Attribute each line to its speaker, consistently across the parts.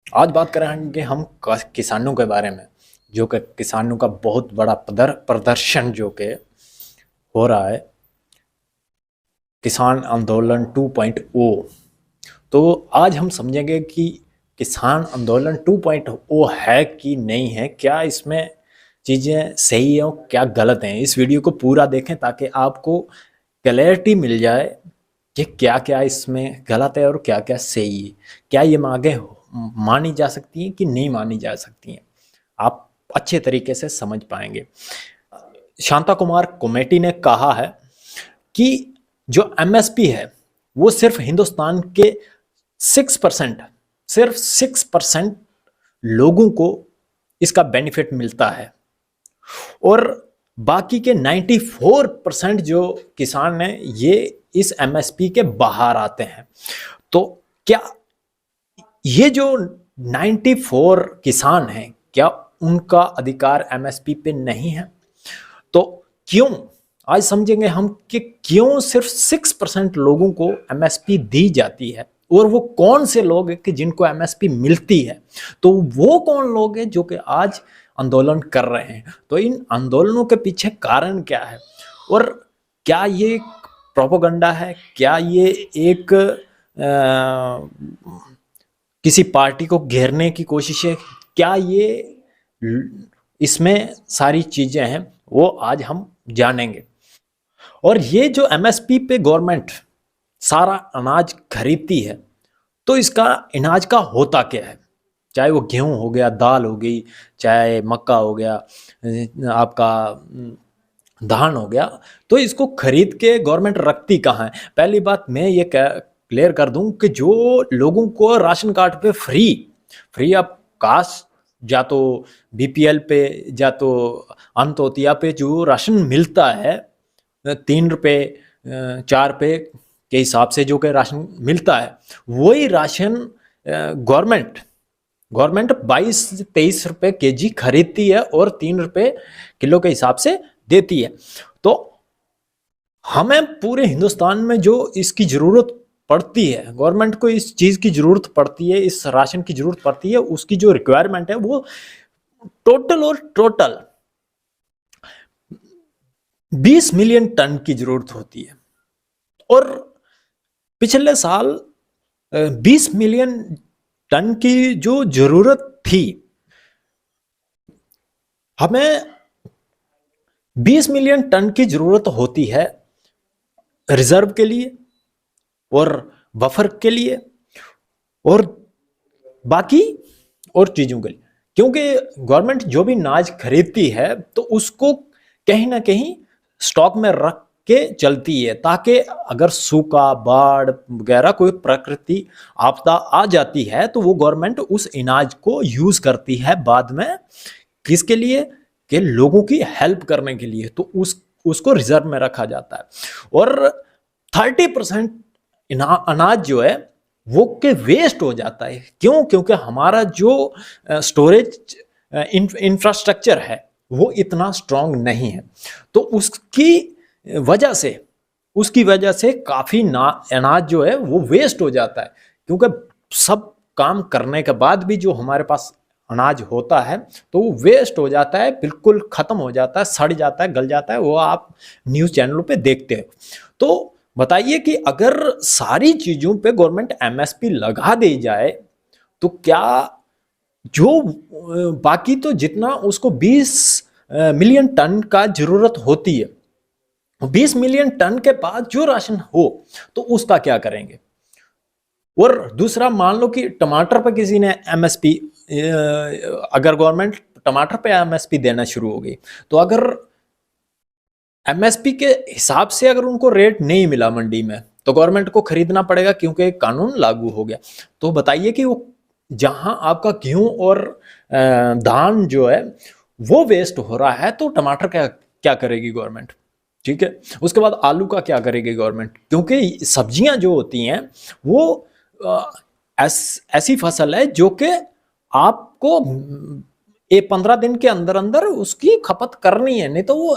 Speaker 1: आज बात करेंगे हम किसानों के बारे में, जो कि किसानों का बहुत बड़ा प्रदर्शन जो कि हो रहा है, किसान आंदोलन 2.0। तो आज हम समझेंगे कि किसान आंदोलन 2.0 है कि नहीं है, क्या इसमें चीज़ें सही हैं और क्या गलत हैं। इस वीडियो को पूरा देखें ताकि आपको क्लैरिटी मिल जाए कि क्या क्या इसमें गलत है और क्या क्या सही है, क्या ये मांगे मानी जा सकती हैं कि नहीं मानी जा सकती हैं। आप अच्छे तरीके से समझ पाएंगे। शांता कुमार कमेटी ने कहा है कि जो एमएसपी है वो सिर्फ हिंदुस्तान के 6%, सिर्फ 6% लोगों को इसका बेनिफिट मिलता है और बाकी के 94% जो किसान हैं ये इस एमएसपी के बाहर आते हैं। तो क्या ये जो 94 किसान हैं, क्या उनका अधिकार एमएसपी पे नहीं है? तो क्यों, आज समझेंगे हम कि क्यों सिर्फ 6% लोगों को एमएसपी दी जाती है और वो कौन से लोग हैं कि जिनको एमएसपी मिलती है। तो वो कौन लोग हैं जो कि आज आंदोलन कर रहे हैं। तो इन आंदोलनों के पीछे कारण क्या है और क्या ये प्रोपेगेंडा है, क्या ये एक किसी पार्टी को घेरने की कोशिश है, क्या ये इसमें सारी चीजें हैं वो आज हम जानेंगे। और ये जो एमएसपी पे गवर्नमेंट सारा अनाज खरीदती है तो इसका अनाज का होता क्या है, चाहे वो गेहूं हो गया, दाल हो गई, चाहे मक्का हो गया, आपका धान हो गया, तो इसको खरीद के गवर्नमेंट रखती कहाँ है। पहली बात मैं ये क्लियर कर दूं कि जो लोगों को राशन कार्ड पे फ्री फ्री ऑफ कास्ट, या तो बीपीएल पे या तो अंत्योदया पे जो राशन मिलता है 3 रुपये 4 रुपये के हिसाब से जो कि राशन मिलता है, वही राशन गवर्नमेंट गवर्नमेंट 22-23 रुपये केजी खरीदती है और 3 रुपये किलो के हिसाब से देती है। तो हमें पूरे हिंदुस्तान में जो इसकी जरूरत पड़ती है, गवर्नमेंट को इस चीज की जरूरत पड़ती है, इस राशन की जरूरत पड़ती है, उसकी जो रिक्वायरमेंट है वो टोटल 20 मिलियन टन की जरूरत होती है। और पिछले साल 20 मिलियन टन की जो जरूरत थी, हमें 20 मिलियन टन की जरूरत होती है रिजर्व के लिए और बफर के लिए और बाकी और चीजों के लिए, क्योंकि गवर्नमेंट जो भी अनाज खरीदती है तो उसको कहीं ना कहीं स्टॉक में रख के चलती है, ताकि अगर सूखा, बाढ़ वगैरह कोई प्रकृति आपदा आ जाती है तो वो गवर्नमेंट उस अनाज को यूज करती है बाद में, किसके लिए, कि लोगों की हेल्प करने के लिए। तो उसको रिजर्व में रखा जाता है। और 30% अनाज जो है वो के वेस्ट हो जाता है। क्यों? क्योंकि हमारा जो स्टोरेज इंफ्रास्ट्रक्चर है वो इतना स्ट्रांग नहीं है। तो उसकी वजह से काफी अनाज जो है वो वेस्ट हो जाता है, क्योंकि सब काम करने के बाद भी जो हमारे पास अनाज होता है तो वो वेस्ट हो जाता है, बिल्कुल खत्म हो जाता है, सड़ जाता है, गल जाता है। वो आप न्यूज चैनलों पे देखते हो। तो बताइए कि अगर सारी चीजों पे गवर्नमेंट एमएसपी लगा दे जाए तो क्या जो बाकी तो जितना उसको 20 मिलियन टन का जरूरत होती है, 20 मिलियन टन के बाद जो राशन हो तो उसका क्या करेंगे। और दूसरा, मान लो कि टमाटर पर किसी ने एमएसपी, अगर गवर्नमेंट टमाटर पे एमएसपी देना शुरू हो गई, तो अगर एमएसपी के हिसाब से अगर उनको रेट नहीं मिला मंडी में तो गवर्नमेंट को खरीदना पड़ेगा, क्योंकि कानून लागू हो गया। तो बताइए कि वो जहां आपका गेहूं और धान जो है वो वेस्ट हो रहा है, तो टमाटर क्या क्या करेगी गवर्नमेंट? ठीक है, उसके बाद आलू का क्या करेगी गवर्नमेंट? क्योंकि सब्जियां जो होती हैं वो ऐसी फसल है जो कि आपको 15 दिन के अंदर अंदर उसकी खपत करनी है, नहीं तो वो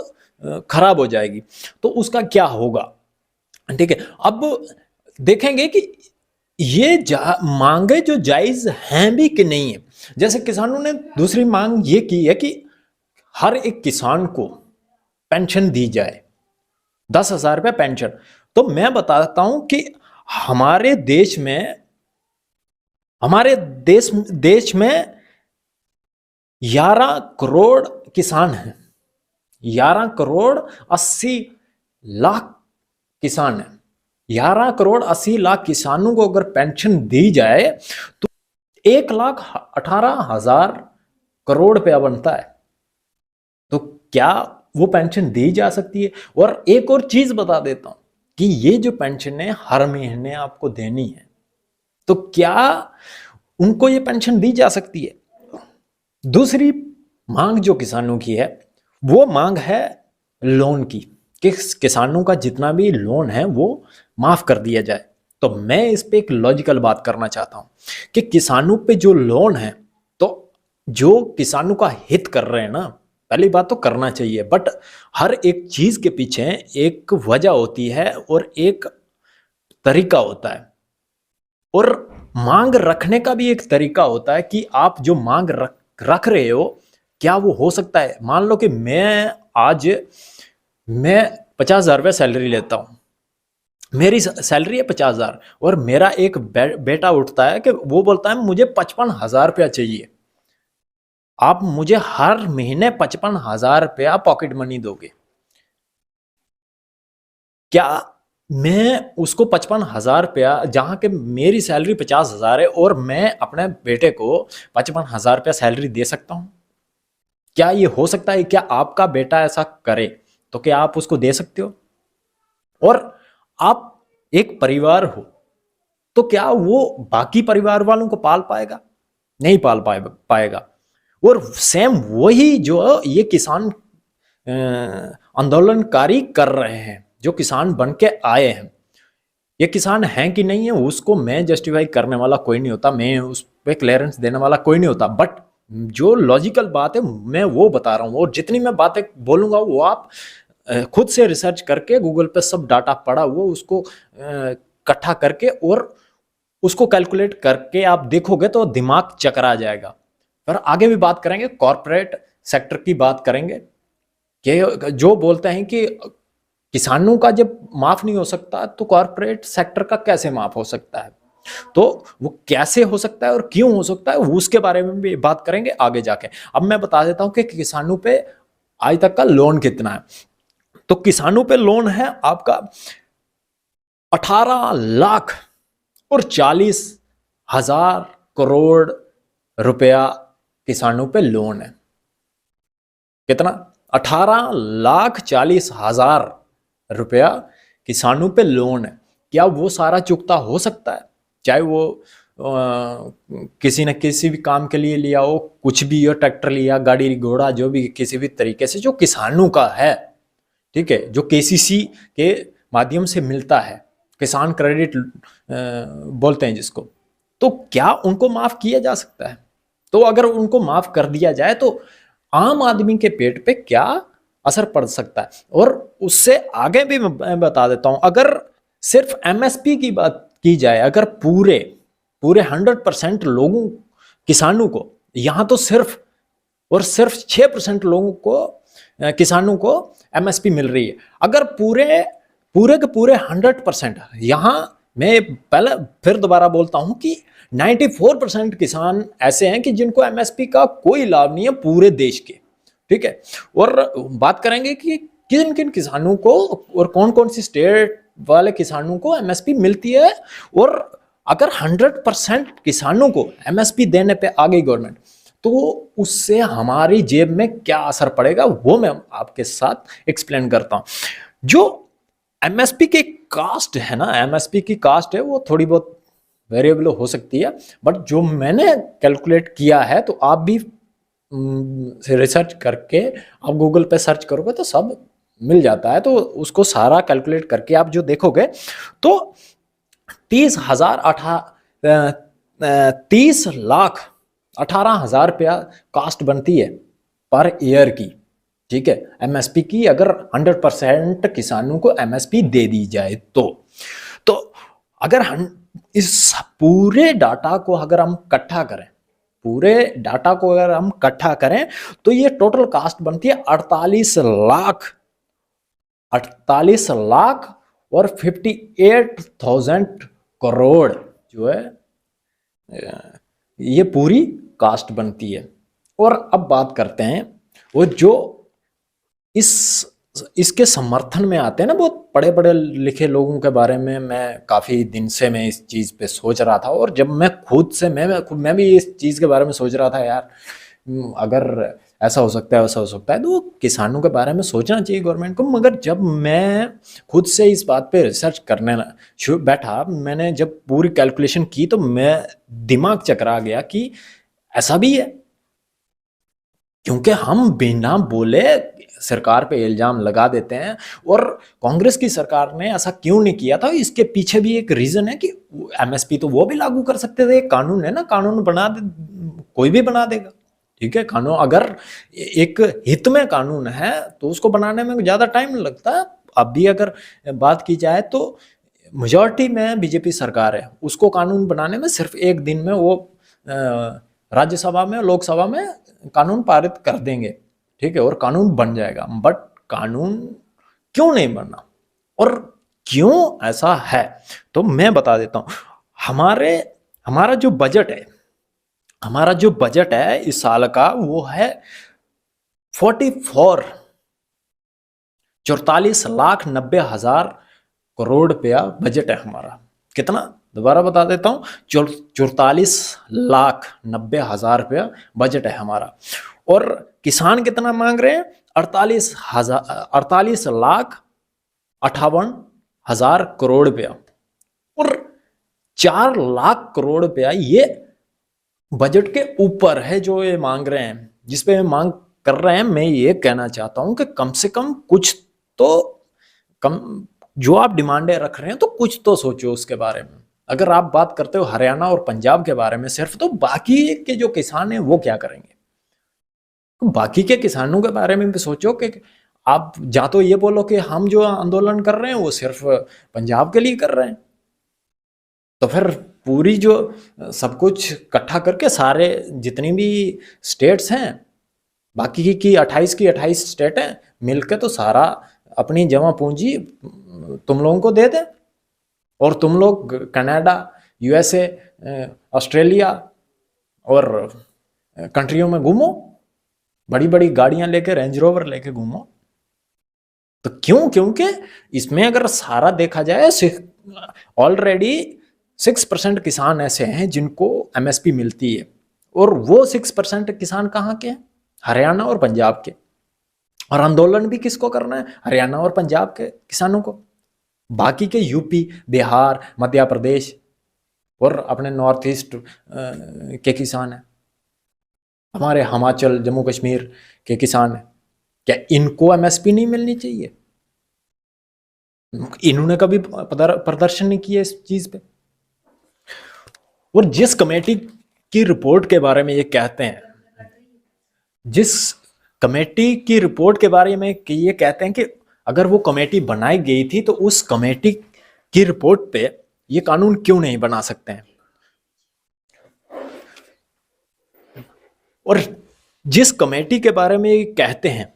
Speaker 1: खराब हो जाएगी। तो उसका क्या होगा? ठीक है, अब देखेंगे कि ये मांगे जो जायज हैं भी कि नहीं है। जैसे किसानों ने दूसरी मांग ये की है कि हर एक किसान को पेंशन दी जाए, 10,000 रुपये पेंशन। तो मैं बताता हूं कि हमारे देश में हमारे देश में 11 करोड़ किसान हैं, 11 करोड़ 80 लाख किसान हैं। 11 करोड़ 80 लाख किसानों को अगर पेंशन दी जाए तो 1,18,000 करोड़ रुपया बनता है। तो क्या वो पेंशन दी जा सकती है? और एक और चीज बता देता हूं कि ये जो पेंशन है हर महीने आपको देनी है, तो क्या उनको ये पेंशन दी जा सकती है? दूसरी मांग जो किसानों की है वो मांग है लोन की, कि किसानों का जितना भी लोन है वो माफ कर दिया जाए। तो मैं इस पे एक लॉजिकल बात करना चाहता हूं कि किसानों पे जो लोन है, तो जो किसानों का हित कर रहे हैं ना, पहली बात तो करना चाहिए, बट हर एक चीज के पीछे एक वजह होती है और एक तरीका होता है, और मांग रखने का भी एक तरीका होता है कि आप जो मांग रख रहे हो क्या वो हो सकता है। मान लो कि मैं 50,000 रुपये सैलरी लेता हूं, मेरी सैलरी है 50,000 और मेरा एक बेटा उठता है कि वो बोलता है मुझे 55,000 रुपया चाहिए। आप मुझे हर महीने 55,000 रुपया पॉकेट मनी दोगे, क्या मैं उसको 55,000 रुपया, जहां के मेरी सैलरी 50,000 है और मैं अपने बेटे को 55,000 रुपया सैलरी दे सकता हूं? क्या ये हो सकता है? क्या आपका बेटा ऐसा करे तो क्या आप उसको दे सकते हो? और आप एक परिवार हो तो क्या वो बाकी परिवार वालों को पाल पाएगा? नहीं पाल पाएगा। और सेम वही जो ये किसान आंदोलनकारी कर रहे हैं, जो किसान बन के आए हैं, ये किसान हैं कि नहीं है उसको मैं जस्टिफाई करने वाला कोई नहीं होता, मैं उस पर क्लियरेंस देने वाला कोई नहीं होता, बट जो लॉजिकल बात है मैं वो बता रहा हूँ। और जितनी मैं बातें बोलूंगा वो आप खुद से रिसर्च करके गूगल पे सब डाटा पड़ा हुआ उसको इकट्ठा करके और उसको कैलकुलेट करके आप देखोगे तो दिमाग चकरा जाएगा। पर आगे भी बात करेंगे, कॉर्पोरेट सेक्टर की बात करेंगे कि जो बोलते हैं कि किसानों का जब माफ नहीं हो सकता तो कॉर्पोरेट सेक्टर का कैसे माफ हो सकता है, तो वो कैसे हो सकता है और क्यों हो सकता है उसके बारे में भी बात करेंगे आगे जाके। अब मैं बता देता हूं कि किसानों पे आज तक का लोन कितना है। तो किसानों पे लोन है आपका 18,40,000 करोड़ रुपया किसानों पे लोन है। कितना? 18,40,000 रुपया किसानों पे लोन है। क्या वो सारा चुकता हो सकता है? चाहे वो किसी न किसी भी काम के लिए लिया हो, कुछ भी हो, ट्रैक्टर लिया, गाड़ी घोड़ा, जो भी किसी भी तरीके से जो किसानों का है, ठीक है, जो केसीसी के माध्यम से मिलता है, किसान क्रेडिट बोलते हैं जिसको, तो क्या उनको माफ किया जा सकता है? तो अगर उनको माफ कर दिया जाए तो आम आदमी के पेट पे क्या असर पड़ सकता है? और उससे आगे भी मैं बता देता हूं, अगर सिर्फ एमएसपी की बात की जाए, अगर पूरे 100% लोगों किसानों को, यहां तो सिर्फ और सिर्फ 6% लोगों को किसानों को एमएसपी मिल रही है, अगर पूरे पूरे के पूरे 100%, यहां मैं पहले फिर दोबारा बोलता हूं कि 94% किसान ऐसे हैं कि जिनको एमएसपी का कोई लाभ नहीं है पूरे देश के, ठीक है। और बात करेंगे कि किन किन किसानों को और कौन कौन सी स्टेट वाले किसानों को एमएसपी मिलती है, और अगर 100% किसानों को एमएसपी देने पे आ गई गवर्नमेंट तो उससे हमारी जेब में क्या असर पड़ेगा वो मैं आपके साथ एक्सप्लेन करता हूं। जो एमएसपी की कास्ट है ना, एमएसपी की कास्ट है वो थोड़ी बहुत वेरिएबल हो सकती है, बट जो मैंने कैलकुलेट किया है, तो आप भी रिसर्च करके आप गूगल पे सर्च करोगे तो सब मिल जाता है, तो उसको सारा कैलकुलेट करके आप जो देखोगे तो 30,18,000 रुपया कास्ट बनती है पर ईयर की, ठीक है, एमएसपी की, अगर 100% किसानों को एमएसपी दे दी जाए तो अगर इस पूरे डाटा को अगर हम इकट्ठा करें, पूरे डाटा को अगर हम इकट्ठा करें तो ये टोटल कास्ट बनती है 48 लाख और 58,000 करोड़ जो है ये पूरी कास्ट बनती है। और अब बात करते हैं वो जो इसके समर्थन में आते हैं ना, बहुत पढ़े पढ़े लिखे लोगों के बारे में मैं काफ़ी दिन से मैं इस चीज़ पे सोच रहा था। और जब मैं खुद से मैं भी इस चीज़ के बारे में सोच रहा था, यार अगर ऐसा हो सकता है वैसा हो सकता है, तो किसानों के बारे में सोचना चाहिए गवर्नमेंट को। मगर जब मैं खुद से इस बात पे रिसर्च करने बैठा, मैंने जब पूरी कैलकुलेशन की तो मैं दिमाग चकरा गया कि ऐसा भी है। क्योंकि हम बिना बोले सरकार पे इल्जाम लगा देते हैं, और कांग्रेस की सरकार ने ऐसा क्यों नहीं किया था, इसके पीछे भी एक रीजन है कि एमएसपी तो वो भी लागू कर सकते थे। एक कानून है ना, कानून बना दे, कोई भी बना देगा, ठीक है। कानून अगर एक हित में कानून है तो उसको बनाने में ज्यादा टाइम लगता है। अब भी अगर बात की जाए तो मेजॉरिटी में बीजेपी सरकार है, उसको कानून बनाने में सिर्फ एक दिन में वो राज्यसभा में लोकसभा में कानून पारित कर देंगे, ठीक है, और कानून बन जाएगा। बट कानून क्यों नहीं बनना और क्यों ऐसा है, तो मैं बता देता हूं। हमारा जो बजट है इस साल का, वो है 44,90,000 करोड़ रुपया बजट है हमारा। कितना, दोबारा बता देता हूं, 44,90,000 रुपया बजट है हमारा। और किसान कितना मांग रहे हैं, 48,58,000 करोड़ रुपया। और 4 लाख करोड़ रुपया ये बजट के ऊपर है जो ये मांग रहे हैं, जिसपे मांग कर रहे हैं। मैं ये कहना चाहता हूं कि कम से कम कुछ तो, कम जो आप डिमांडें रख रहे हैं तो कुछ तो सोचो उसके बारे में। अगर आप बात करते हो हरियाणा और पंजाब के बारे में सिर्फ, तो बाकी के जो किसान हैं वो क्या करेंगे। तो बाकी के किसानों के बारे में भी सोचो कि आप या तो ये बोलो कि हम जो आंदोलन कर रहे हैं वो सिर्फ पंजाब के लिए कर रहे हैं, तो फिर पूरी जो सब कुछ इकट्ठा करके सारे जितनी भी स्टेट्स हैं, बाकी की 28 स्टेट हैं, मिलकर तो सारा अपनी जमा पूंजी तुम लोगों को दे दे, और तुम लोग कनाडा, यूएसए, ऑस्ट्रेलिया और कंट्रियों में घूमो, बड़ी बड़ी गाड़ियां लेके, रेंज रोवर लेके घूमो। तो क्यों, क्योंकि इसमें अगर सारा देखा जाए, ऑलरेडी 6% किसान ऐसे हैं जिनको एमएसपी मिलती है, और वो 6% किसान कहाँ के हैं, हरियाणा और पंजाब के। और आंदोलन भी किसको करना है, हरियाणा और पंजाब के किसानों को। बाकी के यूपी, बिहार, मध्य प्रदेश और अपने नॉर्थ ईस्ट के किसान हैं, हमारे हिमाचल, जम्मू कश्मीर के किसान हैं। क्या इनको एमएसपी नहीं मिलनी चाहिए? इन्होंने कभी प्रदर्शन नहीं किया इस चीज पे। और जिस कमेटी की रिपोर्ट के बारे में ये कहते हैं, जिस कमेटी की रिपोर्ट के बारे में ये कहते हैं कि अगर वो कमेटी बनाई गई थी तो उस कमेटी की रिपोर्ट पे ये कानून क्यों नहीं बना सकते हैं। और जिस कमेटी के बारे में ये कहते हैं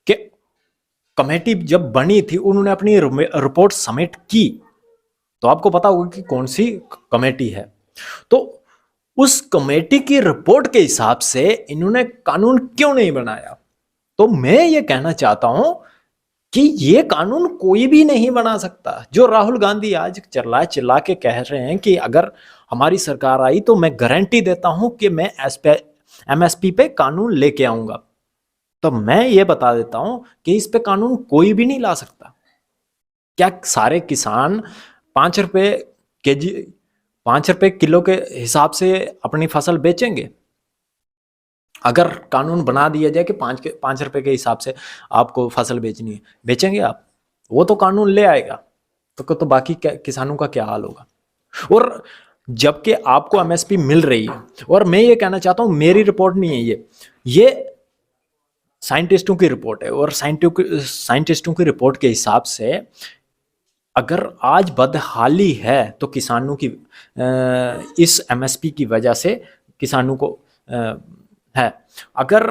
Speaker 1: कि कमेटी जब बनी थी उन्होंने अपनी रिपोर्ट सबमिट की, तो आपको पता होगा कि कौन सी कमेटी है। तो उस कमेटी की रिपोर्ट के हिसाब से इन्होंने कानून क्यों नहीं बनाया। तो मैं ये कहना चाहता हूं कि ये कानून कोई भी नहीं बना सकता। जो राहुल गांधी आज चिल्ला चिल्ला के कह रहे हैं कि अगर हमारी सरकार आई तो मैं गारंटी देता हूं कि मैं एमएसपी पे कानून लेके आऊंगा, तो मैं ये बता देता हूं कि इस पे कानून कोई भी नहीं ला सकता। क्या सारे किसान 5 रुपए केजी, 5 रुपए किलो के हिसाब से अपनी फसल बेचेंगे? अगर कानून बना दिया जाए कि 5 रुपए के हिसाब से आपको फसल बेचनी है, बेचेंगे आप? वो तो कानून ले आएगा, तो बाकी किसानों का क्या हाल होगा। और जबकि आपको एमएसपी मिल रही है, और मैं ये कहना चाहता हूं, मेरी रिपोर्ट नहीं है ये साइंटिस्टों की रिपोर्ट है, और साइंटिस्टों की रिपोर्ट के हिसाब से अगर आज बदहाली है तो किसानों की इस एमएसपी की वजह से किसानों को है। अगर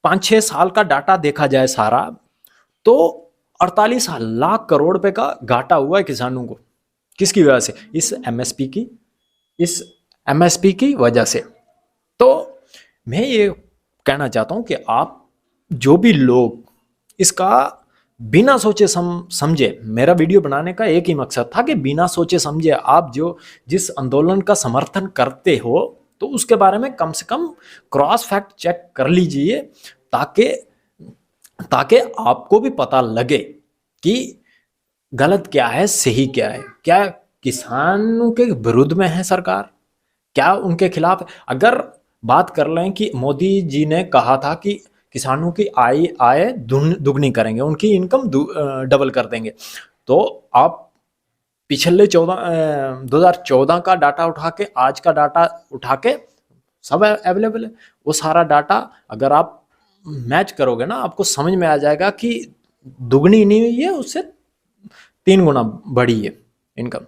Speaker 1: 5-6 साल का डाटा देखा जाए सारा, तो 48 लाख करोड़ रुपए का घाटा हुआ है किसानों को। किसकी वजह से? इस एमएसपी की वजह से। तो मैं ये कहना चाहता हूं कि आप जो भी लोग इसका बिना सोचे समझे, मेरा वीडियो बनाने का एक ही मकसद था कि बिना सोचे समझे आप जिस आंदोलन का समर्थन करते हो तो उसके बारे में कम से कम क्रॉस फैक्ट चेक कर लीजिए, ताकि ताकि आपको भी पता लगे कि गलत क्या है, सही क्या है। क्या किसानों के विरुद्ध में है सरकार, क्या उनके खिलाफ है? अगर बात कर लें कि मोदी जी ने कहा था कि किसानों की आय दुगनी करेंगे, उनकी इनकम डबल कर देंगे, तो आप पिछले 2014 का डाटा उठा के, आज का डाटा उठा के, सब अवेलेबल है। वो सारा डाटा अगर आप मैच करोगे ना, आपको समझ में आ जाएगा कि दुगनी नहीं हुई है, उससे 3 गुना बढ़ी है इनकम।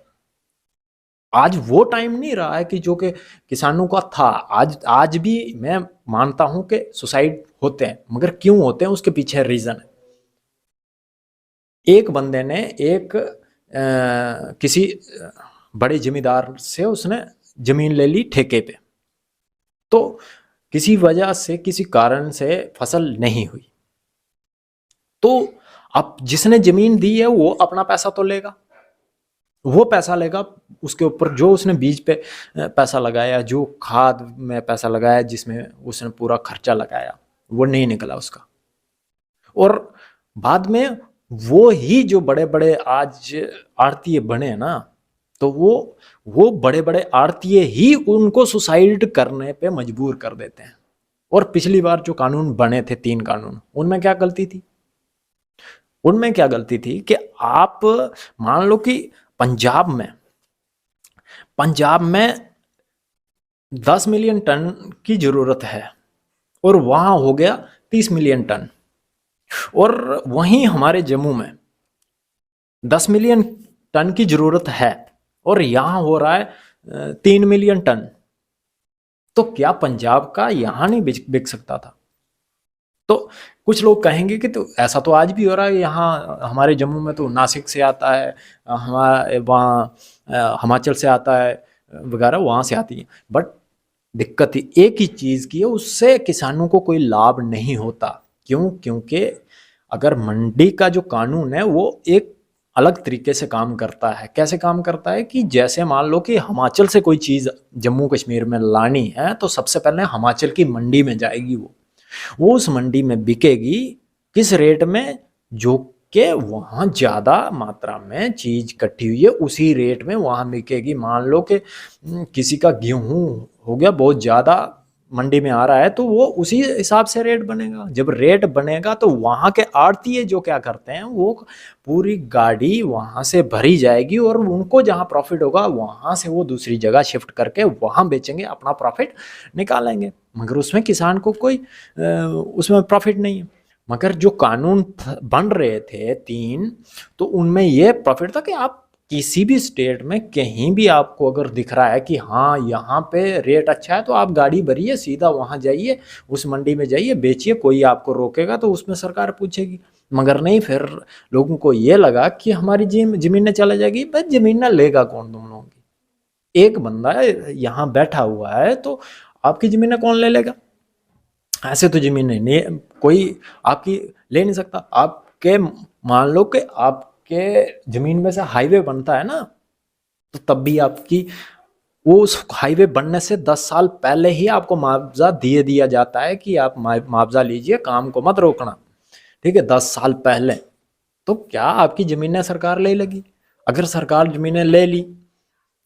Speaker 1: आज वो टाइम नहीं रहा है कि जो कि किसानों का था। आज भी मैं मानता हूं कि सुसाइड होते हैं, मगर क्यों होते हैं उसके पीछे रीजन है। एक बंदे ने किसी बड़े जमींदार से उसने जमीन ले ली ठेके पे, तो किसी वजह से, किसी कारण से फसल नहीं हुई, तो अब जिसने जमीन दी है वो अपना पैसा तो लेगा, वो पैसा लेगा उसके ऊपर जो उसने बीज पे पैसा लगाया, जो खाद में पैसा लगाया, जिसमें उसने पूरा खर्चा लगाया, वो नहीं निकला उसका। और बाद में वो ही जो बड़े बड़े आज आड़तीय बने हैं ना, तो वो बड़े बड़े आड़तीय ही उनको सुसाइड करने पे मजबूर कर देते हैं। और पिछली बार जो कानून बने थे, 3 कानून, उनमें क्या गलती थी? उनमें क्या गलती थी कि आप मान लो कि पंजाब में 10 मिलियन टन की जरूरत है और वहां हो गया 30 मिलियन टन, और वहीं हमारे जम्मू में 10 मिलियन टन की जरूरत है और यहां हो रहा है 3 मिलियन टन। तो क्या पंजाब का यहां नहीं बिक सकता था? तो कुछ लोग कहेंगे कि तो ऐसा तो आज भी हो रहा है, यहाँ हमारे जम्मू में तो नासिक से आता है, हमारे वहाँ हिमाचल से आता है वगैरह, वहाँ से आती है। बट दिक्कत एक ही चीज़ की है, उससे किसानों को कोई लाभ नहीं होता। क्यों? क्योंकि अगर मंडी का जो कानून है वो एक अलग तरीके से काम करता है। कैसे काम करता है कि जैसे मान लो कि हिमाचल से कोई चीज़ जम्मू कश्मीर में लानी है, तो सबसे पहले हिमाचल की मंडी में जाएगी, वो उस मंडी में बिकेगी किस रेट में, जो कि वहाँ ज़्यादा मात्रा में चीज़ इकट्ठी हुई है, उसी रेट में वहाँ बिकेगी। मान लो कि किसी का गेहूँ हो गया बहुत ज़्यादा मंडी में आ रहा है, तो वो उसी हिसाब से रेट बनेगा। जब रेट बनेगा तो वहाँ के आड़तीए जो क्या करते हैं, वो पूरी गाड़ी वहाँ से भरी जाएगी और उनको जहाँ प्रॉफिट होगा वहाँ से वो दूसरी जगह शिफ्ट करके वहाँ बेचेंगे, अपना प्रॉफिट निकालेंगे। मगर उसमें किसान को कोई उसमें प्रॉफिट नहीं है। मगर जो कानून बन रहे थे 3, तो उनमें ये प्रॉफिट था कि आप किसी भी स्टेट में कहीं भी आपको अगर दिख रहा है कि हाँ यहाँ पे रेट अच्छा है, तो आप गाड़ी भरिए, सीधा वहाँ जाइए, उस मंडी में जाइए, बेचिए, कोई आपको रोकेगा तो उसमें सरकार पूछेगी। मगर नहीं, फिर लोगों को ये लगा कि हमारी जमीनें चला जाएगी। बस जमीन लेगा कौन तुम लोगों की? एक बंदा यहाँ बैठा हुआ है तो आपकी जमीनें कौन ले लेगा? ऐसे तो जमीन नहीं कोई आपकी ले नहीं सकता। आपके मान लो कि आपके जमीन में से हाईवे बनता है ना, तो तब भी आपकी वो उस हाईवे बनने से 10 साल पहले ही आपको मुआवजा दिया जाता है कि आप मुआवजा लीजिए, काम को मत रोकना, ठीक है? 10 साल पहले। तो क्या आपकी जमीनें सरकार ले लेगी? अगर सरकार जमीनें ले ली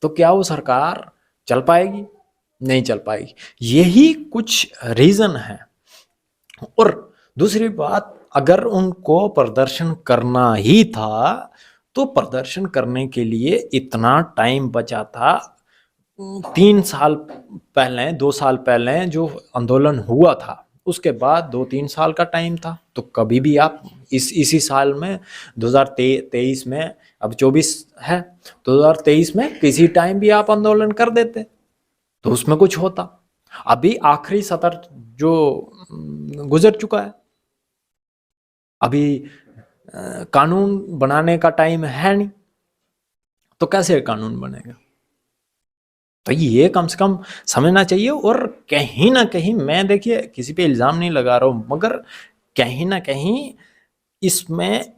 Speaker 1: तो क्या वो सरकार चल पाएगी? नहीं चल पाएगी। यही कुछ रीजन है। और दूसरी बात, अगर उनको प्रदर्शन करना ही था तो प्रदर्शन करने के लिए इतना टाइम बचा था। 3 साल पहले, 2 साल पहले जो आंदोलन हुआ था, उसके बाद 2-3 साल का टाइम था, तो कभी भी आप इसी साल में 2023 में, अब 24 है, 2023 में किसी टाइम भी आप आंदोलन कर देते तो उसमें कुछ होता। अभी आखिरी सत्र जो गुजर चुका है, अभी कानून बनाने का टाइम है नहीं, तो कैसे कानून बनेगा? तो ये कम से कम समझना चाहिए। और कहीं ना कहीं, मैं देखिए किसी पे इल्ज़ाम नहीं लगा रहा हूँ, मगर कहीं ना कहीं इसमें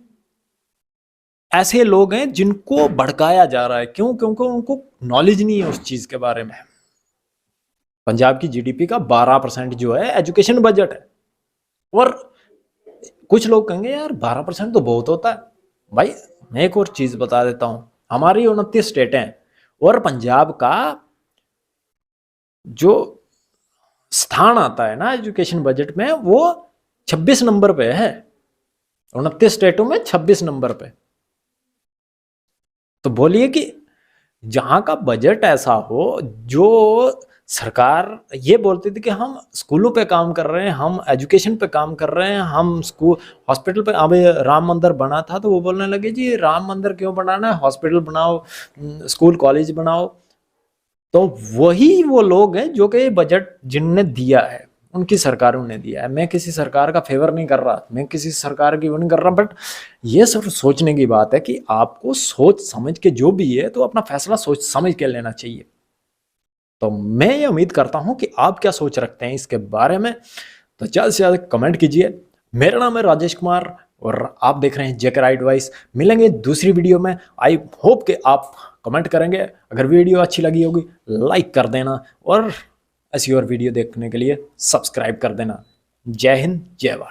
Speaker 1: ऐसे लोग हैं जिनको भड़काया जा रहा है। क्यों? क्योंकि उनको नॉलेज नहीं है उस चीज़ के बारे में। पंजाब की जीडीपी का 12% जो है एजुकेशन बजट है, और कुछ लोग कहेंगे यार 12% तो बहुत होता है। भाई मैं एक और चीज़ बता देता हूँ, हमारी 29 स्टेटें हैं और पंजाब का जो स्थान आता है ना एजुकेशन बजट में, वो 26 नंबर पे है। 29 स्टेटों में 26 नंबर पे। तो बोलिए कि जहां का बजट ऐसा हो, जो सरकार ये बोलती थी कि हम स्कूलों पे काम कर रहे हैं, हम एजुकेशन पे काम कर रहे हैं, हम स्कूल हॉस्पिटल पे, अब राम मंदिर बना था तो वो बोलने लगे जी राम मंदिर क्यों बनाना है, हॉस्पिटल बनाओ, स्कूल कॉलेज बनाओ। तो वही वो लोग हैं जो कि बजट जिनने दिया है, उनकी सरकारों ने दिया है। मैं किसी सरकार का फेवर नहीं कर रहा, मैं किसी सरकार की वो नहीं कर रहा, बट ये सिर्फ सोचने की बात है कि आपको सोच समझ के जो भी है तो अपना फैसला सोच समझ के लेना चाहिए। तो मैं ये उम्मीद करता हूं कि आप क्या सोच रखते हैं इसके बारे में, तो ज़्यादा से ज़्यादा कमेंट कीजिए। मेरा नाम है राजेश कुमार और आप देख रहे हैं जेके राइट वॉइस। मिलेंगे दूसरी वीडियो में। आई होप कि आप कमेंट करेंगे। अगर वीडियो अच्छी लगी होगी लाइक कर देना, और ऐसी और वीडियो देखने के लिए सब्सक्राइब कर देना। जय हिंद, जय भारत।